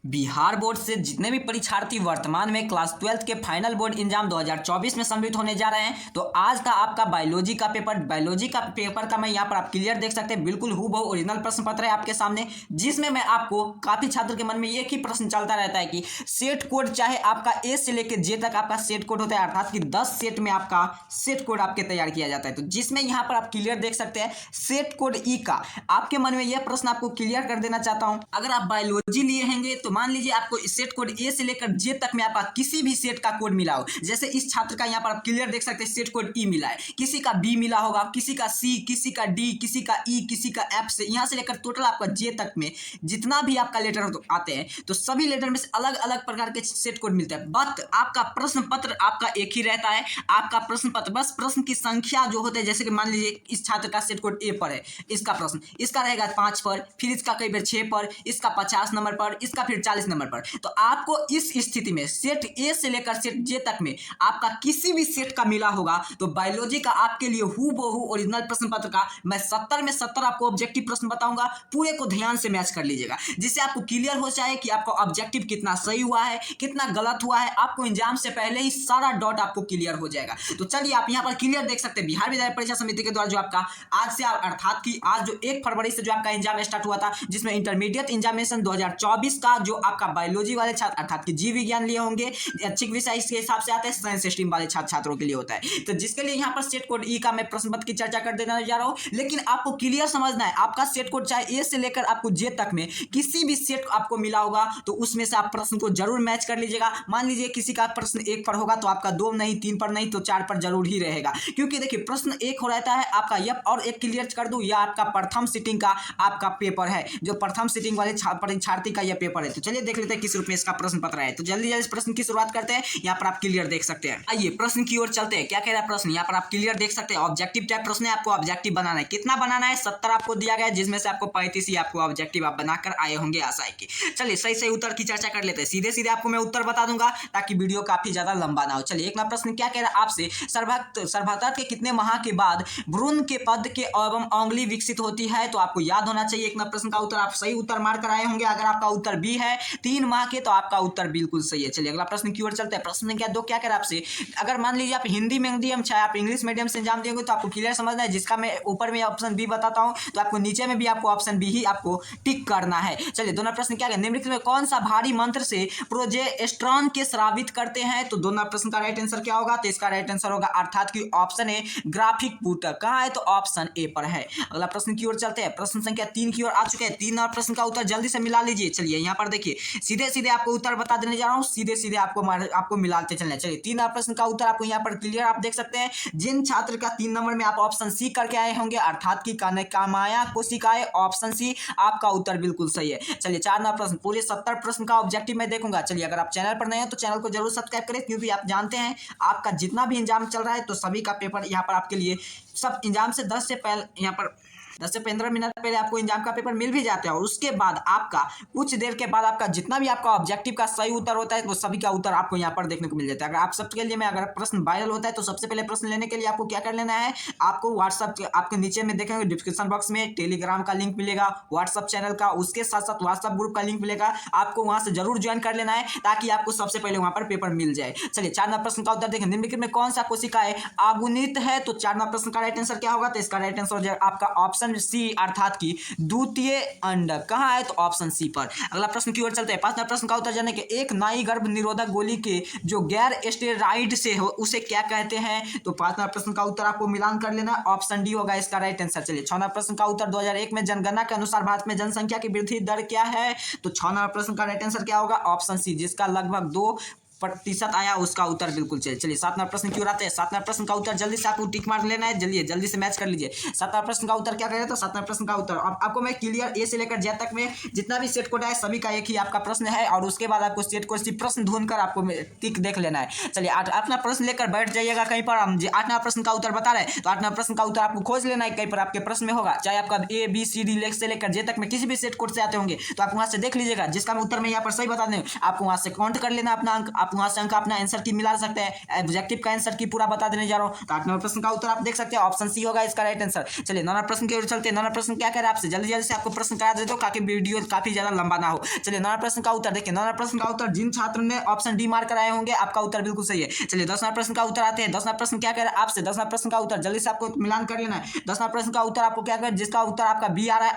Bihar board से जितने भी परीक्षार्थी वर्तमान में क्लास 12th के फाइनल बोर्ड एग्जाम 2024 में सम्मिलित होने जा रहे हैं, तो आज का आपका बायोलॉजी का पेपर का मैं यहाँ पर आप क्लियर देख सकते हैं। बिल्कुल हूबहू ओरिजिनल प्रश्न पत्र है आपके सामने, जिसमें मैं आपको काफी छात्र के मन में एक ही प्रश्न चलता रहता है कि सेट कोड, चाहे आपका ए से लेकर जे तक आपका सेट कोड होता है, अर्थात कि 10 सेट में आपका सेट कोड आपके तैयार किया जाता है। तो जिसमें यहाँ पर आप क्लियर देख सकते हैं सेट कोड ई का आपके मन में यह प्रश्न आपको क्लियर कर देना चाहता हूं। अगर आप बायोलॉजी लिए होंगे तो मान लीजिए आपको सेट कोड ए से लेकर जे तक में आपका किसी भी सेट का कोड मिला हो, जैसे इस छात्र का यहाँ पर आप क्लियर देख सकते हैं सेट कोड ई मिला है, किसी का बी मिला होगा, किसी का सी, किसी का डी, किसी का ई, किसी का एफ से यहाँ से लेकर टोटल आपका जे तक में जितना भी आपका लेटर आते हैं, तो सभी लेटर में से अलग अलग प्रकार के सेट कोड मिलते हैं। बट आपका प्रश्न पत्र आपका एक ही रहता है। आपका प्रश्न पत्र बस प्रश्न की संख्या जो होते हैं, जैसे कि मान लीजिए इस छात्र का सेट कोड ए पर है, इसका प्रश्न इसका रहेगा 5 पर, फिर इसका कई बार 6 पर, इसका 50 नंबर पर, इसका फिर 40 नंबर पर। तो आपको इस स्थिति में सेट ए से लेकर सेट जे तक में आपका किसी भी सेट का मिला होगा, तो बायोलॉजी का आपके लिए हूबहू ओरिजिनल प्रश्न पत्र का मैं 70 में 70 आपको ऑब्जेक्टिव प्रश्न बताऊंगा। पूरे को ध्यान से मैच कर लीजिएगा, जिससे आपको क्लियर हो जाए कि आपका ऑब्जेक्टिव कितना सही हुआ है, कितना गलत हुआ है। आपको एग्जाम से पहले ही सारा डॉट आपको क्लियर हो जाएगा। तो चलिए आप यहाँ पर क्लियर देख सकते हैं बिहार विद्यालय परीक्षा समिति के द्वारा जो आपका आज से अर्थात कि आज जो 1 फरवरी से जो आपका एग्जाम स्टार्ट हुआ था, जिसमें इंटरमीडिएट एग्जामिनेशन 2024 का जो आपका बायोलॉजी वाले छात्र अर्थात कि जीव विज्ञान लिए होंगे, ऐच्छिक विषय इसके हिसाब से आते हैं, साइंस स्ट्रीम वाले छात्रों के लिए होता है। तो जिसके लिए यहाँ पर सेट कोड ई का मैं प्रश्न पत्र की चर्चा कर देना जा रहा हूँ, लेकिन आपको क्लियर समझना है आपका सेट कोड चाहे ए से लेकर आपको जे तक में किसी भी सेट आपको मिला होगा, तो उसमें से आप प्रश्न को जरूर मैच कर लीजिएगा। मान लीजिए किसी का प्रश्न 1 पर होगा, तो आपका 2 नहीं, 3 पर नहीं, तो 4 पर जरूर ही रहेगा, क्योंकि देखिए प्रश्न 1 हो रहता है आपका। यह और एक क्लियर कर दूं, यह आपका प्रथम सिटिंग का आपका पेपर है, जो प्रथम सिटिंग वाले परीक्षार्थी का यह पेपर है। तो चलिए देख लेते हैं किस रूप में इसका प्रश्न पत्र है। तो जल्दी इस प्रश्न की शुरुआत करते हैं। यहाँ पर आप क्लियर देख सकते हैं। आइए प्रश्न की ओर चलते हैं। क्या कह रहा है प्रश्न, यहाँ पर आप क्लियर देख सकते हैं। ऑब्जेक्टिव टाइप प्रश्न है, आपको ऑब्जेक्टिव बनाना है। कितना बनाना है? 70 आपको दिया गया है, जिसमें से आपको 35 ही आपको ऑब्जेक्टिव आप बनाकर आए होंगे आशा है कि। चलिए सही सही उत्तर की चर्चा कर लेते हैं। सीधे सीधे आपको मैं उत्तर बता दूंगा ताकि वीडियो काफी ज्यादा लंबा ना हो। चलिए एक नंबर प्रश्न क्या कह रहा है आपसे, सर्वभक्ता के कितने माह के बाद भ्रूण के पद के एवं अंगुली विकसित होती है? तो आपको याद होना चाहिए एक नंबर प्रश्न का उत्तर। आप सही उत्तर मार कर आए होंगे। अगर आपका उत्तर बी है 3 माह के, तो आपका उत्तर बिल्कुल सही है। चलिए अगला प्रश्न की ओर चलते हैं। प्रश्न संख्या 2 क्या कह रहा है आपसे, अगर मान लीजिए आप हिंदी मीडियम चाहे आप इंग्लिश मीडियम से एग्जाम देंगे, तो आपको क्लियर समझना है, जिसका मैं ऊपर में ऑप्शन बी बताता हूं, तो आपको नीचे में भी आपको ऑप्शन बी ही आपको टिक करना है। चलिए दोनों प्रश्न क्या है, निम्नलिखित में कौन सा भारी मंत्र से प्रोजेस्टेरॉन के स्रावित करते हैं? तो दोनों प्रश्न का राइट आंसर क्या होगा? तो इसका राइट आंसर होगा अर्थात कि ऑप्शन ए ग्राफिक पुट। कहां है? तो ऑप्शन ए पर है। अगला प्रश्न की ओर चलते हैं। प्रश्न संख्या 3 की ओर आ चुके हैं। 3 और प्रश्न का उत्तर जल्दी से मिला लीजिए। चलिए यहाँ पर देखिए सीधे सीधे आपको उत्तर बता देने जा रहा हूं, सीधे सीधे आपको मिलाते चलना। चलिए 3 और प्रश्न का उत्तर आपको यहाँ पर क्लियर आप देख सकते हैं। जिन छात्र का 3 नंबर में आप ऑप्शन सी करके आए होंगे, अर्थात की कामाया कोशिकाएं, ऑप्शन सी आपका उत्तर बिल्कुल सही है। चलिए 4 नंबर प्रश्न, पूरे 70 प्रश्न का ऑब्जेक्टिव मैं देखूंगा। चलिए अगर आप चैनल पर नए हैं तो चैनल को जरूर सब्सक्राइब करें, क्योंकि आप जानते हैं आपका जितना भी एग्जाम चल रहा है, तो सभी का पेपर यहाँ पर आपके लिए सब एग्जाम से 10 से पहले यहाँ पर 10 से 15 मिनट पहले आपको एग्जाम का पेपर मिल भी जाता है, और उसके बाद आपका कुछ देर के बाद आपका जितना भी आपका ऑब्जेक्टिव का सही उत्तर होता है, वो सभी का उत्तर आपको यहाँ पर देखने को मिल जाता है। अगर आप सबके लिए मैं अगर प्रश्न वायरल होता है, तो सबसे पहले प्रश्न लेने के लिए आपको क्या कर लेना है, आपको व्हाट्सअप आपके नीचे में देखेंगे डिस्क्रिप्शन बॉक्स में टेलीग्राम का लिंक मिलेगा, व्हाट्सअप चैनल का, उसके साथ साथ व्हाट्सअप ग्रुप का लिंक मिलेगा। आपको वहां से जरूर ज्वाइन कर लेना है, ताकि आपको सबसे पहले वहां पर पेपर मिल जाए। चलिए 4 नंबर प्रश्न का उत्तर देखें। निम्नलिखित में कौन सा कोशिकाएं अगुणित है? तो 4 नंबर प्रश्न का राइट आंसर क्या होगा? तो इसका राइट आंसर हो जाएगा आपका ऑप्शन सी, अर्थात की द्वितीय अंडक। कहां है? तो ऑप्शन सी पर। अगला प्रश्न की ओर चलते हैं। 5 नंबर प्रश्न का उत्तर जानने के, एक नाई गर्भ निरोधक गोली के जो गैर स्टेरॉइड से हो उसे क्या कहते हैं? तो 5 नंबर प्रश्न का उत्तर आपको मिलान कर लेना, ऑप्शन डी होगा इसका राइट आंसर। चलिए 6 नंबर प्रश्न का उत्तर, 2001 में जनगणना के अनुसार भारत में जनसंख्या की वृद्धि दर क्या है? तो 6 नंबर प्रश्न का राइट आंसर क्या होगा? ऑप्शन सी, जिसका लगभग 2% आया, उसका उत्तर बिल्कुल चाहिए। चलिए 7 नंबर प्रश्न क्यों आते हैं। 7 नंबर प्रश्न का उत्तर जल्दी से आपको टिक मार लेना है, जल्दी से मैच कर लीजिए। 7 नंबर प्रश्न का उत्तर क्या करें? तो 7 नंबर प्रश्न का उत्तर आपको मैं क्लियर ए से लेकर जेड तक में जितना भी सेट कोड है, सभी का एक ही आपका प्रश्न है, और उसके बाद आपको सेट कोड सिर्फ प्रश्न ढूंढकर आपको टिक देख लेना है। चलिए 8 अपना प्रश्न लेकर बैठ जाइएगा कहीं पर। हम 8 नंबर प्रश्न का उत्तर बता रहे हैं, तो 8 नंबर प्रश्न का उत्तर आपको खोज लेना है, कहीं पर आपके प्रश्न में होगा, चाहे आपका ए बी सी डी से लेकर जे तक में किसी भी सेट कोड से आते होंगे, तो आप वहां से देख लीजिएगा। जिसका उत्तर मैं यहाँ पर सही बता दें, आपको वहां से काउंट कर लेना अपना अंक। आप वहां से अंक अपना आंसर की मिला सकते हैं। ऑब्जेक्टिव का आंसर की पूरा बता देने जा रहा हूँ। तो 8 नंबर प्रश्न का उत्तर आप देख सकते हैं ऑप्शन सी होगा इसका राइट आंसर। चलिए 9 नंबर प्रश्न की ओर चलते हैं। 9 नंबर प्रश्न क्या कह रहा है आपसे, जल्दी जल्दी से आपको प्रश्न करा देता हूँ ताकि वीडियो काफी ज्यादा लंबा ना हो। चलिए 9 नंबर प्रश्न का उत्तर देखिए। 9 नंबर प्रश्न का उत्तर जिन छात्र ने ऑप्शन डी मार्क कराए होंगे आपका उत्तर बिल्कुल सही है। चलिए 10 नंबर प्रश्न का उत्तर आते हैं। 10 नंबर प्रश्न क्या कह रहा है आपसे, 10 नंबर प्रश्न का उत्तर जल्दी से आपको मिलान कर लेना है। 10 नंबर प्रश्न का उत्तर आपको क्या कर, जिसका उत्तर आपका बी आ रहा है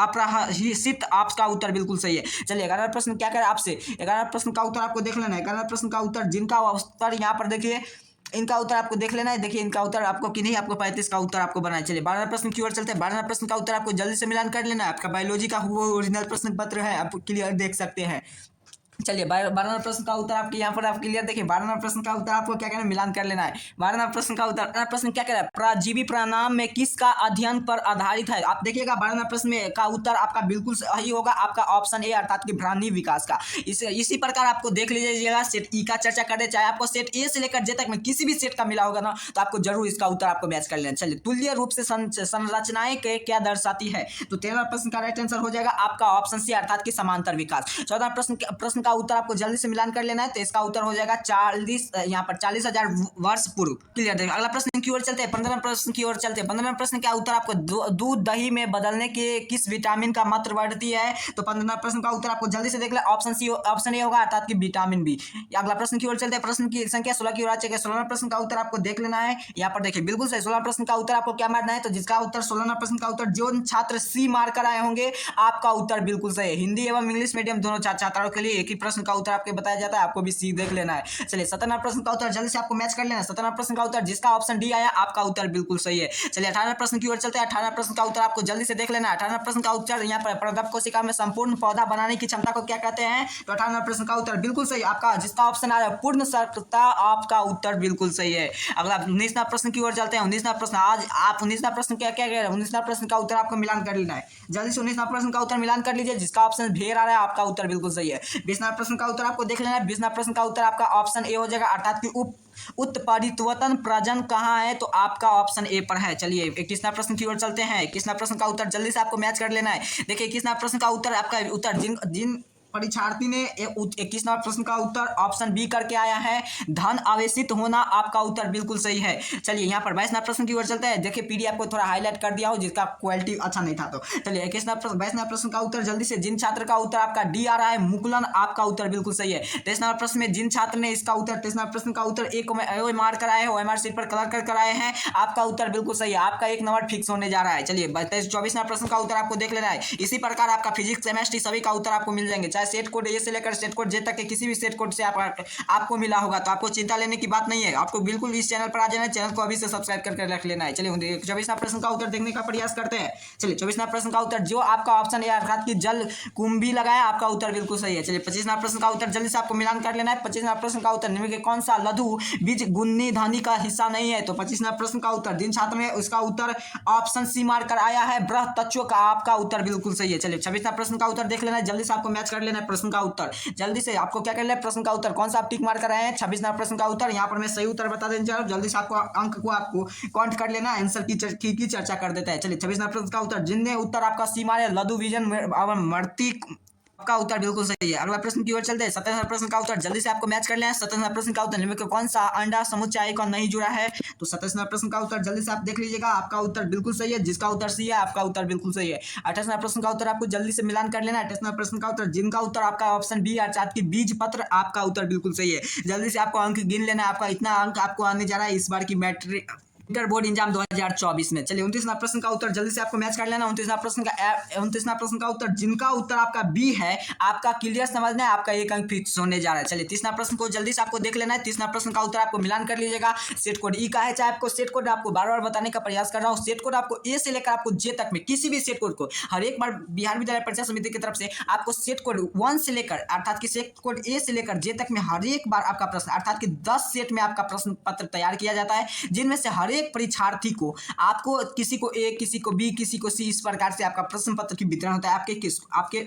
अपराहित, आपका उत्तर बिल्कुल सही है। चलिए 11 प्रश्न क्या कह रहा है आपसे, 11 प्रश्न का उत्तर आपको देख लेना है। 11 प्रश्न का उत्तर जिनका उत्तर यहाँ पर देखिए, इनका उत्तर आपको देख लेना है। देखिए इनका उत्तर आपको कि नहीं, आपको 35 का उत्तर आपको बनाना है। चलिए 12 प्रश्न की ओर चलते हैं। 12 प्रश्न का उत्तर आपको जल्दी से मिलान कर लेना है। आपका बायोलॉजी का वो ओरिजिनल प्रश्न पत्र है, आप क्लियर देख सकते हैं। चलिए 12 नंबर प्रश्न का उत्तर आपके यहाँ पर आप क्लियर देखिए। 12 नंबर प्रश्न का उत्तर आपको क्या करना है, मिलान कर लेना है। 12 नंबर प्रश्न का उत्तर, प्रश्न क्या कह रहा है, परजीवी प्रणाम में किसका अध्ययन पर आधारित है। आप देखिएगा 12 नंबर प्रश्न में का उत्तर आपका बिल्कुल सही होगा, आपका ऑप्शन ए अर्थात कि प्राणी विकास का। इसी प्रकार आपको देख लीजिएगा सेट ई का चर्चा करें, चाहे आपको सेट ए से लेकर जे तक में किसी भी सेट का मिला होगा ना, तो आपको जरूर इसका उत्तर आपको मैच कर लेना। चलिए तुल्य रूप से संरचनाएं के क्या दर्शाती है, तो 13 प्रश्न का राइट आंसर हो जाएगा आपका ऑप्शन सी अर्थात कि समांतर विकास। 14 प्रश्न का उत्तर आपको जल्दी से मिलान कर लेना है, तो इसका उत्तर हो जाएगा 40, यहाँ पर 40,000 वर्ष पूर्व। क्लियर देखिए। अगला प्रश्न की ओर चलते हैं। 15 प्रश्न की ओर चलते हैं। 15 प्रश्न का उत्तर आपको दूध दही में बदलने के किस विटामिन का मात्रा बढ़ती है, तो 15 प्रश्न का उत्तर आपको जल्दी से देख ले, ऑप्शन ए होगा अर्थात कि विटामिन बी। अगला प्रश्न की ओर चलते हैं। प्रश्न की संख्या 16 की ओर आ चुके हैं। 16 प्रश्न का उत्तर आपको देख लेना है। यहाँ पर देखिए बिल्कुल सही 16 प्रश्न का उत्तर आपको क्या मारना है, तो जिसका उत्तर 16 प्रश्न का उत्तर जो छात्र सी मार्क कर आए होंगे आपका उत्तर बिल्कुल सही है। हिंदी एवं इंग्लिश मीडियम दोनों छात्रों के लिए एक ही प्रश्न का उत्तर आपको बताया जाता है, आपको भी सी देख लेना है। चलिए 17 प्रश्न का उत्तर जल्दी से आपको मैच कर लेना है। 17 प्रश्न का उत्तर जिसका ऑप्शन डी आया आपका उत्तर बिल्कुल सही है। चलिए 18 प्रश्न की ओर चलते हैं। 18 प्रश्न का उत्तर आपको जल्दी से देख लेना है। 18 प्रश्न का उत्तर यहाँ पर प्रदप कोशिका में संपूर्ण पौधा बनाने की क्षमता को क्या कहते हैं, तो 18 प्रश्न का उत्तर बिल्कुल सही आपका जिसका ऑप्शन आ रहा है पूर्ण सर्कता, आपका उत्तर बिल्कुल सही है। अगला 19वां प्रश्न की ओर चलते हैं। 19वां प्रश्न आज आप 19वां प्रश्न क्या क्या कह रहे हैं, 19वां प्रश्न का उत्तर आपको मिलान कर लेना है। जल्दी से 19वां प्रश्न का उत्तर मिलान कर लीजिए, जिसका ऑप्शन भेड़ आ रहा है आपका उत्तर बिल्कुल सही है। 20वां प्रश्न का उत्तर आपको देख लेना है। 20वां प्रश्न का उत्तर आपका ऑप्शन ए हो जाएगा अर्थात कि उत्परिवर्तन प्रजन कहाँ है, तो आपका ऑप्शन ए पर है। चलिए 21वां प्रश्न की ओर चलते हैं। 21वां प्रश्न का उत्तर जल्दी से आपको मैच कर लेना है। देखिए 21वां प्रश्न का उत्तर आपका उत्तर जिन परीक्षार्थी ने 21वां प्रश्न का उत्तर ऑप्शन बी करके आया है, धन आवेशित होना, आपका उत्तर बिल्कुल सही है। चलिए यहाँ पर 22वां प्रश्न की ओर चलते हैं। देखिए पीडीएफ को थोड़ा हाईलाइट कर दिया हो जिसका क्वालिटी अच्छा नहीं था, तो चलिए 22वां प्रश्न का उत्तर जल्दी से जिन छात्र का उत्तर आपका डी आ रहा है मुकुलन, आपका उत्तर बिल्कुल सही है। 23वां प्रश्न में जिन छात्र ने इसका उत्तर 23वां प्रश्न का उत्तर एक ओएमआर कराए है, ओएमआर सीट पर कलर कर कराए हैं, आपका उत्तर बिल्कुल सही है। आपका 1 नंबर फिक्स होने जा रहा है। चलिए 24वां प्रश्न का उत्तर आपको देख लेना है। इसी प्रकार आपका फिजिक्स केमिस्ट्री सभी का उत्तर आपको मिल जाएंगे, चाहे सेट कोड ए से लेकर सेट कोड जे तक के किसी भी सेट कोड से आपको मिला होगा, तो आपको चिंता लेने की बात नहीं है। आपको बिल्कुल इस चैनल पर आ जाना है, चैनल को अभी से सब्सक्राइब करके रख लेना है। चलिए 24वां प्रश्न का उत्तर देखने का प्रयास करते हैं। चलिए 24वां प्रश्न का उत्तर जो आपका ऑप्शन है अर्थात कि जल कुंभी लगाया, आपका उत्तर बिल्कुल सही है। चलिए 25वां प्रश्न का उत्तर जल्दी से आपको मिलान कर लेना है। 25वां प्रश्न का उत्तर निम्न के कौन सा लघु बीज गुन्नी धानी का हिस्सा नहीं है, तो 25वां प्रश्न का उत्तर जिन छात्र ने उसका उत्तर ऑप्शन सी मार्क कर आया है बृहत तत्वों का, आपका उत्तर बिल्कुल सही है। चलिए 26वां प्रश्न का उत्तर देख लेना है, जल्दी से आपको मैच कर लेना है प्रश्न का उत्तर। जल्दी से आपको क्या कर लेना है, प्रश्न का उत्तर कौन सा आप टिक मार कर रहे हैं, 26वां प्रश्न का उत्तर। यहाँ पर मैं सही उत्तर बता देना चाह रहा हूँ, जल्दी से आपको अंक को आपको काउंट कर लेना, आंसर की चर्चा कर देता है। चलिए 26वां प्रश्न का उत्तर जिनने उत्तर आपका सी मारे लघु विजन मर्ती, आपका उत्तर बिल्कुल सही है। अगला प्रश्न की ओर चलते हैं। 27वां प्रश्न का उत्तर जल्दी से आपको मैच कर लेना है। 27वां प्रश्न का उत्तर निम्न में कौन सा अंडा समुच्चय का नहीं जुड़ा है, तो 27वां प्रश्न का उत्तर जल्दी से आप देख लीजिएगा, आपका उत्तर बिल्कुल सही है। जिसका उत्तर सी है आपका उत्तर बिल्कुल सही है। 28वां प्रश्न का उत्तर आपको जल्दी से मिलान कर लेना है। 28वां प्रश्न का उत्तर जिनका उत्तर आपका ऑप्शन बी अर्थात की बीज पत्र, आपका उत्तर बिल्कुल सही है। जल्दी से आपको अंक गिन लेना है, आपका इतना अंक आपको आने जा रहा है इस बार की मैट्रिक इंटर बोर्ड एग्जाम 2024 में। चलिए 29वां प्रश्न का उत्तर जल्दी से आपको मैच कर लेना। 29वां प्रश्न का उत्तर जिनका उत्तर आपका बी है, आपका क्लियर समझना है, आपका एक अंक फिक्स होने जा रहा है। चलिए 30वां प्रश्न को जल्दी से आपको देख लेना है। 30वां प्रश्न का उत्तर आपको मिलान कर लीजिएगा। सेट कोड ई का है, चाहे आपको सेट कोड आपको बार बार बताने का प्रयास कर रहा हूँ। सेट कोड आपको ए से लेकर आपको जे तक में किसी भी सेट कोड को हर एक बार बिहार विद्यालय परीक्षा समिति की तरफ से आपको सेट कोड 1 से लेकर अर्थात की सेट कोड ए से लेकर जे तक में हर एक बार आपका प्रश्न अर्थात कि 10 सेट में आपका प्रश्न पत्र तैयार किया जाता है, जिनमें से हर एक परीक्षार्थी को आपको किसी को ए, किसी को बी, किसी को सी, इस प्रकार से आपका प्रश्न पत्र की वितरण होता है। आपके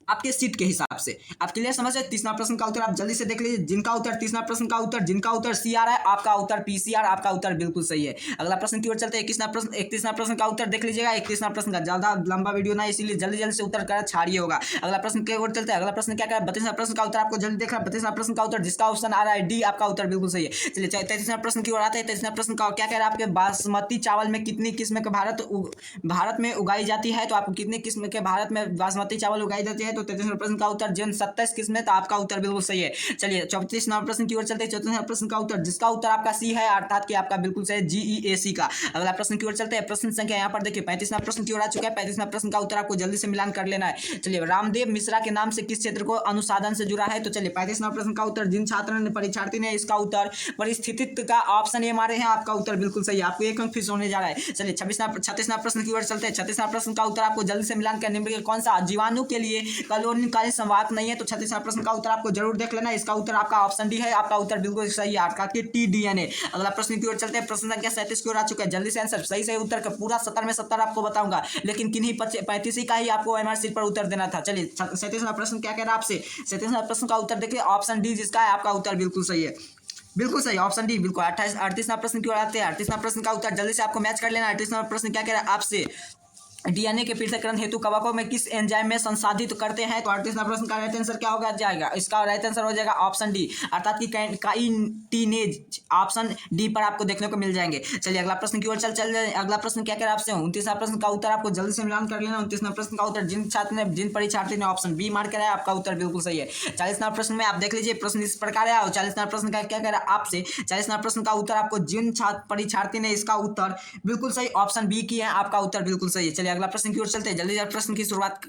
आपके सीट के हिसाब से। आप क्लियर समझ रहे? तीसरा प्रश्न का उत्तर आप जल्दी से देख लीजिए। जिनका उत्तर तीसरा प्रश्न का उत्तर जिनका उत्तर सी आ रहा है, आपका उत्तर पी सी आर, आपका उत्तर बिल्कुल सही है। अगला प्रश्न की ओर चलते हैं। 31वां प्रश्न का उत्तर देख लीजिएगा। 31वां प्रश्न का ज्यादा लंबा वीडियो ना, इसीलिए जल्दी जल्दी से उत्तर कर छाड़िए होगा। अगला प्रश्न की ओर चलते हैं। अगला प्रश्न क्या कह रहा है? 32वां प्रश्न का उत्तर आपको जल्दी देख रहा है। 32वां प्रश्न का उत्तर जिसका ऑप्शन आ रहा है डी, आपका उत्तर बिल्कुल सही है। चलिए 33वां प्रश्न की ओर आते हैं। 33वां प्रश्न का क्या कह रहा है? आपके बासमती चावल में कितनी किस्म के भारत में उगाई जाती है? तो आपको कितनी किस्म के भारत में बासमती चावल उगाई जाती है? तो 33वां प्रश्न का उत्तर जिन 27 किस्म है, तो आपका उत्तर बिल्कुल सही है। चलिए 34वां प्रश्न की ओर चलते हैं। 34वां प्रश्न का उत्तर जिसका उत्तर आपका सी है, अर्थात कि आपका बिल्कुल सही GEAC का। अगला प्रश्न की ओर चलते हैं। प्रश्न संख्या यहाँ पर देखिए 35वां प्रश्न की ओर आ चुका है। 35वां प्रश्न का उत्तर आपको जल्दी से मिलान कर लेना है। चलिए रामदेव मिश्रा के नाम से किस क्षेत्र को अनुसाधन से जुड़ा है? तो चलिए 35वां प्रश्न का उत्तर जिन छात्र ने परीक्षार्थी ने इसका उत्तर परिस्थितित्व का ऑप्शन ए मारे हैं, आपका उत्तर बिल्कुल सही है। आपको एक अंक फिर होने जा रहा है। चलिए 36वां प्रश्न की ओर चलते हैं। 36वां प्रश्न का उत्तर आपको जल्दी से मिलान करने में कौन सा जीवाणु के लिए कलोनीकालीन संवाहक नहीं है? तो 36वां प्रश्न का उत्तर आपको जरूर देख लेना। इसका उत्तर आपका ऑप्शन डी है। आपका उत्तर बिल्कुल सही है, आपका TDNA। अगला प्रश्न की ओर चलते हैं। प्रश्न संख्या 37 की ओर आ चुका है। जल्दी से आंसर सही से उत्तर का पूरा 70 में 70 आपको बताऊंगा, लेकिन किन्हीं 35 का ही आपको MR सीट पर उत्तर देना था। चलिए 37वां प्रश्न क्या कह रहा है आपसे? 37वां प्रश्न का उत्तर देखिए, ऑप्शन डी जिसका है, आपका उत्तर बिल्कुल सही है। बिल्कुल सही, ऑप्शन डी बिल्कुल। 38वां प्रश्न की ओर आते हैं। 38वां प्रश्न का उत्तर जल्दी से आपको मैच कर लेना। 38वां प्रश्न क्या कह रहा है आपसे? DNA के पृथक्करण हेतु कवकों में किस एंजाइम में संसाधित करते हैं? तो 38वां प्रश्न का राइट आंसर क्या होगा जाएगा? इसका राइट आंसर हो जाएगा ऑप्शन डी, अर्थात कि काइटिनेज। ऑप्शन डी पर आपको देखने को मिल जाएंगे। चलिए अगला प्रश्न की ओर चल जाए। अगला प्रश्न क्या कह रहा है आपसे? 29वां प्रश्न का उत्तर आपको जल्दी से मिलान कर लेना। 29वां प्रश्न का उत्तर जिन परीक्षार्थी ने ऑप्शन बी मार्क कराया, आपका उत्तर बिल्कुल सही है। 40वां प्रश्न में आप देख लीजिए, प्रश्न इस प्रकार है। 40वां प्रश्न का क्या कह रहा है आपसे? 40वां प्रश्न का उत्तर आपको जिन परीक्षार्थी ने इसका उत्तर बिल्कुल सही ऑप्शन बी किया है, आपका उत्तर बिल्कुल सही है। चलिए अगला प्रश्न की ओर चलते हैं। जल्दी से प्रश्न की शुरुआत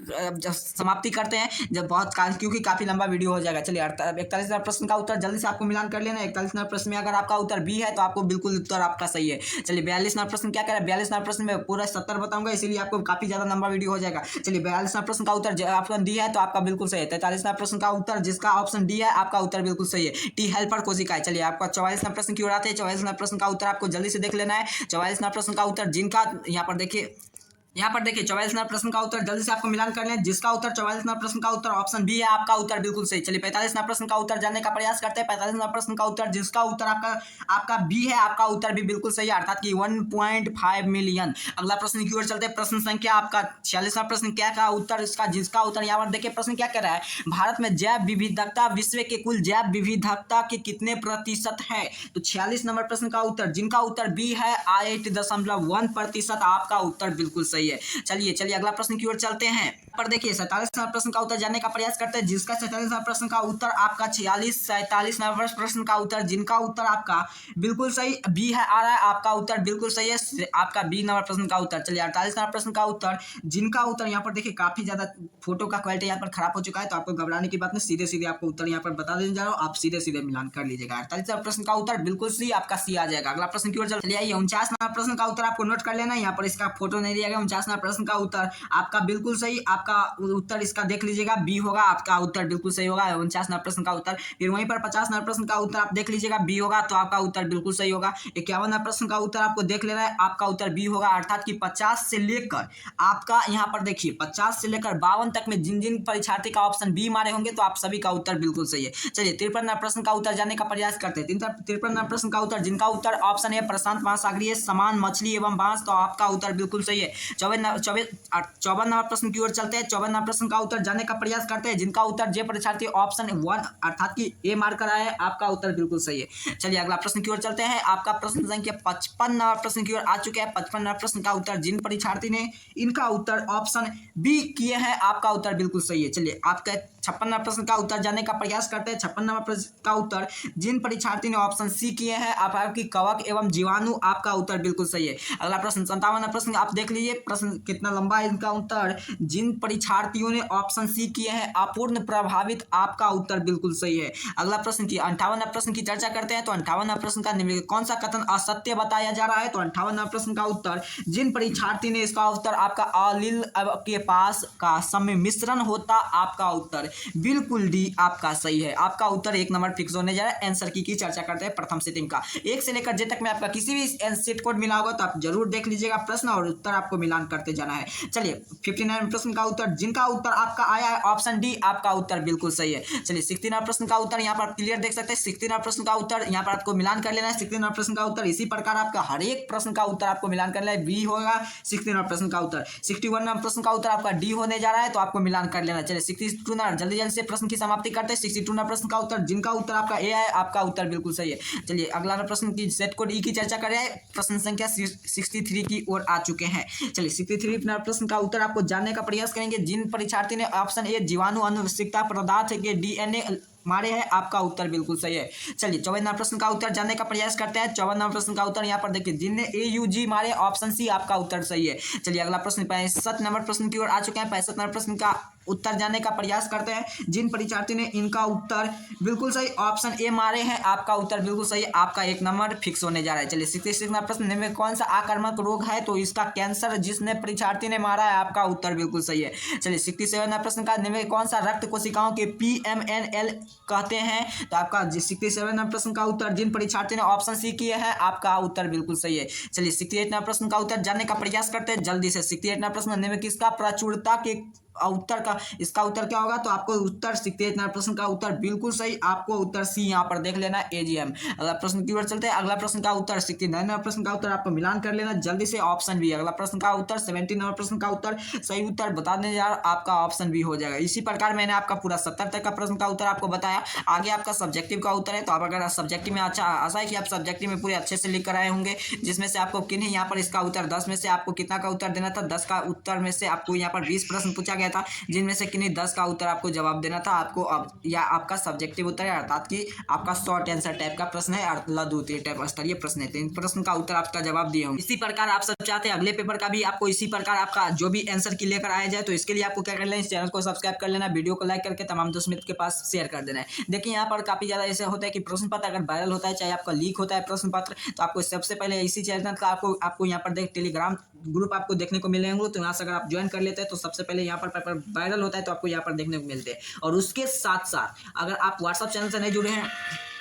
समाप्ति करते हैं, जब बहुत क्योंकि काफी लंबा वीडियो हो जाएगा। चलिए 41वां प्रश्न का उत्तर जल्दी से आपको मिलान कर लेना। 41वां प्रश्न में अगर आपका उत्तर बी है, तो आपको बिल्कुल उत्तर आपका सही है। चलिए 42वां प्रश्न क्या कह रहा है? 42वां प्रश्न में पूरा 70 बताऊंगा, इसीलिए आपको काफी ज्यादा लंबा वीडियो हो जाएगा। चलिए 42वां प्रश्न का उत्तर ऑप्शन डी है, तो आपका बिल्कुल सही है। 43वां प्रश्न का उत्तर जिसका ऑप्शन डी है, आपका उत्तर बिल्कुल सही है, टी हेल्पर कोशिकाएं। चलिए आपका 44वां प्रश्न की ओर आते हैं। 44वां प्रश्न का उत्तर आपको जल्दी से देख लेना है। 44वां प्रश्न का उत्तर जिनका यहाँ पर देखिए 44वां प्रश्न का उत्तर जल्दी से आपको मिलान कर लें। जिसका उत्तर 44वां प्रश्न का उत्तर ऑप्शन बी है, आपका उत्तर बिल्कुल सही। चलिए 45वां प्रश्न का उत्तर जानने का प्रयास करते हैं। 45वां प्रश्न का उत्तर जिसका उत्तर आपका बी है, आपका उत्तर भी बिल्कुल सही है, अर्थात कि 1.5 मिलियन। अगला प्रश्न की ओर चलते हैं। प्रश्न संख्या आपका 46वां प्रश्न क्या का उत्तर इसका जिसका उत्तर यहाँ पर देखिए, प्रश्न क्या कह रहा है? भारत में जैव विविधता विश्व के कुल जैव विविधता के कितने प्रतिशत है? तो 46 नंबर प्रश्न का उत्तर जिनका उत्तर बी है 8.1%, आपका उत्तर बिल्कुल सही है। चलिए अगला प्रश्न की ओर चलते हैं। पर देखिए 47वां प्रश्न का उत्तर जानने का प्रयास करते हैं। जिसका 47वां प्रश्न का उत्तर आपका 47वां प्रश्न का उत्तर जिनका उत्तर आपका बिल्कुल सही बी है आ रहा है, आपका उत्तर बिल्कुल सही है, आपका बी नंबर प्रश्न का उत्तर। चलिए 48वां प्रश्न का उत्तर जिनका उत्तर यहाँ पर देखिए, काफी ज्यादा फोटो का क्वालिटी यहाँ पर खराब हो चुका है, तो आपको घबराने की बात नहीं, सीधे सीधे आपको उत्तर यहाँ पर बता देने जा रहा हूँ, आप सीधे सीधे मिलान कर लीजिएगा। 48वां प्रश्न का उत्तर बिल्कुल सी, आपका सी आ जाएगा। अगला प्रश्न की ओर चलिए आइए। 49वां प्रश्न का उत्तर आपको नोट कर लेना, यहाँ पर इसका फोटो नहीं दिया गया। 49वां प्रश्न का उत्तर आपका बिल्कुल सही, आपका उत्तर इसका देख लीजिएगा बी होगा, आपका उत्तर बिल्कुल सही होगा 49वां प्रश्न का उत्तर। फिर वहीं पर 50वां प्रश्न का उत्तर आप देख लीजिएगा बी होगा, तो आपका उत्तर बिल्कुल सही होगा। 51वां प्रश्न का उत्तर आपको देख लेना है, आपका उत्तर बी होगा, अर्थात कि 50 से लेकर आपका यहाँ पर देखिए 50 से लेकर 52 तक में जिन जिन परीक्षार्थी का ऑप्शन बी मारे होंगे, तो आप सभी का उत्तर बिल्कुल सही है। चलिए 53वां प्रश्न का उत्तर जानने का प्रयास करते हैं। 53वां प्रश्न का उत्तर जिनका उत्तर ऑप्शन है प्रशांत महासागरीय समान मछली एवं बांस, तो आपका उत्तर बिल्कुल सही है। 54वां प्रश्न की ओर चलते हैं। 54वां प्रश्न का उत्तर जानने का प्रयास करते हैं। जिनका उत्तर जे परीक्षार्थी ऑप्शन 1 अर्थात कि ए मार्क करा है, आपका उत्तर बिल्कुल सही है। चलिए अगला प्रश्न की ओर चलते हैं। आपका प्रश्न संख्या 55वां प्रश्न की ओर आ चुके हैं। 55वां प्रश्न का उत्तर जिन परीक्षार्थी ने इनका उत्तर ऑप्शन बी किए हैं, आपका उत्तर बिल्कुल सही है। चलिए आपका 56वां प्रश्न का उत्तर जानने का प्रयास करते हैं। 56वां प्रश्न का उत्तर जिन परीक्षार्थी ने ऑप्शन सी किए हैं, आपकी कवक एवं जीवाणु, आपका उत्तर बिल्कुल सही है। अगला प्रश्न 57वां प्रश्न आप देख लीजिए, प्रश्न कितना लंबा है इनका उत्तर। जिन परीक्षार्थियों ने ऑप्शन सी किए हैं अपूर्ण प्रभावित, आपका उत्तर बिल्कुल सही है। अगला प्रश्न की 58वां प्रश्न की चर्चा करते हैं। तो 58वां प्रश्न का निम्नलिखित कौन सा कथन असत्य बताया जा रहा है? तो 58वां प्रश्न का उत्तर जिन परीक्षार्थी ने इसका उत्तर आपका अलील के पास का सम्मिश्रण होता, आपका उत्तर बिल्कुल डी आपका सही है। आपका उत्तर 1 नंबर फिक्स होने जा रहा है। आंसर की चर्चा करते हैं प्रथम सेटिंग का। 1 से लेकर जे तक में आपका किसी भी सेट कोड मिला होगा, तो आप जरूर देख लीजिएगा प्रश्न और उत्तर आपको मिलान करते जाना है। चलिए 59वें प्रश्न का उत्तर, जिनका उत्तर आपका आया है ऑप्शन डी, आपका उत्तर बिल्कुल सही है। चलिए 16 नंबर प्रश्न का उत्तर यहाँ पर आप क्लियर देख सकते हैं। 16 नंबर प्रश्न का उत्तर यहाँ पर आपको मिलान कर लेना है। 16 नंबर प्रश्न का उत्तर इसी प्रकार आपका हर एक प्रश्न का उत्तर आपको मिलान कर लेना है। बी होगा 16 नंबर प्रश्न का उत्तर। 61 नंबर प्रश्न का उत्तर आपका डी होने जा रहा है, तो आपको मिलान कर लेना। चलिए 62 नंबर, जल्दी जल्दी से प्रश्न की समाप्ति करते हैं। 62 नंबर प्रश्न का उत्तर, जिनका उत्तर आपका ए है, आपका उत्तर बिल्कुल सही है। चलिए अगला प्रश्न की सेट कोड ई की चर्चा करें। प्रश्न संख्या 63 की ओर आ चुके हैं। चलिए 63 नंबर प्रश्न का उत्तर आपको जानने का प्रयास करेंगे। जिन परीक्षार्थी ने ऑप्शन ए जीवाणु अनुवंशिकता पदार्थ के डीएनए मारे हैं, आपका उत्तर बिल्कुल सही है। चलिए 54 नंबर प्रश्न का उत्तर जानने का प्रयास करते हैं। 54 नंबर प्रश्न का उत्तर यहाँ पर देखिए, जिनने AUG मारे, ऑप्शन सी आपका उत्तर सही है। चलिए अगला प्रश्न 65 नंबर प्रश्न की ओर आ चुके हैं। 65 नंबर प्रश्न का उत्तर जानने का प्रयास करते हैं। जिन परीक्षार्थी ने इनका उत्तर बिल्कुल सही ऑप्शन ए मारे हैं, आपका उत्तर बिल्कुल सही है। आपका 1 नंबर फिक्स होने जा रहा है। चलिए 66 नंबर प्रश्न में कौन सा आक्रामक रोग है, तो इसका कैंसर जिसने परीक्षार्थी ने मारा है, आपका उत्तर बिल्कुल सही है। चलिए 67 नंबर प्रश्न का निम्न कौन सा रक्त कोशिकाओं के PMNL कहते हैं, तो आपका 67 नंबर प्रश्न का उत्तर, जिन परीक्षार्थी ने ऑप्शन सी किए हैं, आपका उत्तर बिल्कुल सही है। चलिए 68 नंबर प्रश्न का उत्तर जानने का प्रयास करते हैं जल्दी से। 68 नंबर प्रश्न निम्न किसका प्रचुरता के उत्तर का, इसका उत्तर क्या होगा, तो आपको उत्तर 68 नंबर प्रश्न का उत्तर बिल्कुल सही, आपको उत्तर सी यहाँ पर देख लेना AGM। अगला प्रश्न की ओर चलते हैं। अगला प्रश्न का उत्तर 69 नंबर प्रश्न का उत्तर आपको मिलान कर लेना जल्दी से, ऑप्शन बी। अगला प्रश्न का उत्तर 70 नंबर प्रश्न का उत्तर सही उत्तर बता देने जा रहा, आपका ऑप्शन बी हो जाएगा। इसी प्रकार मैंने आपका पूरा 70 तक का प्रश्न का उत्तर आपको बताया। आगे आपका सब्जेक्टिव का उत्तर है, तो आप अगर सब्जेक्टिव में अच्छा आशा है कि आप सब्जेक्टिव में पूरे अच्छे से लिख कर आए होंगे, जिसमें से आपको किन्हीं यहाँ पर इसका उत्तर 10 में से आपको कितना का उत्तर देना था, 10 का उत्तर में से आपको यहाँ पर 20 प्रश्न पूछा गया था, जिनमें से किन्हीं 10 का उत्तर आपको जवाब देना था। आपको अब या आपका सब्जेक्टिव उत्तर है, अर्थात कि आपका शॉर्ट आंसर टाइप का प्रश्न है, लघु टाइप स्तरीय प्रश्न है, तो इन प्रश्न का उत्तर आपका जवाब दिए होंगे। इसी प्रकार आप सब चाहते हैं अगले पेपर का भी आपको इसी प्रकार आपका जो भी आंसर की लेकर आया जाए, तो इसके लिए आपको क्या कर लेना है, इस चैनल को सब्सक्राइब कर लेना, वीडियो को लाइक करके तमाम दोस्त मित्र के पास शेयर कर देना है। देखिए यहाँ पर काफी ज्यादा ऐसे होता है कि प्रश्न पत्र अगर वायरल होता है, चाहे आपका लीक होता है प्रश्न पत्र, तो आपको सबसे पहले इसी चैनल का आपको यहाँ पर देख टेलीग्राम ग्रुप आपको देखने को मिलेंगे, तो यहाँ से अगर आप ज्वाइन कर लेते हैं तो सबसे पहले यहाँ पर पेपर वायरल होता है, तो आपको यहाँ पर देखने को मिलते हैं। और उसके साथ साथ अगर आप व्हाट्सएप चैनल से नहीं जुड़े हैं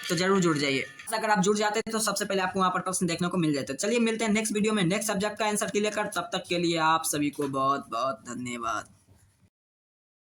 तो जरूर जुड़ जाइए। अगर आप जुड़ जाते हैं तो सबसे पहले आपको वहाँ पर प्रश्न देखने को मिल जाते हैं। चलिए मिलते हैं नेक्स्ट वीडियो में नेक्स्ट सब्जेक्ट का आंसर की लेकर, तब तक के लिए आप सभी को बहुत बहुत धन्यवाद।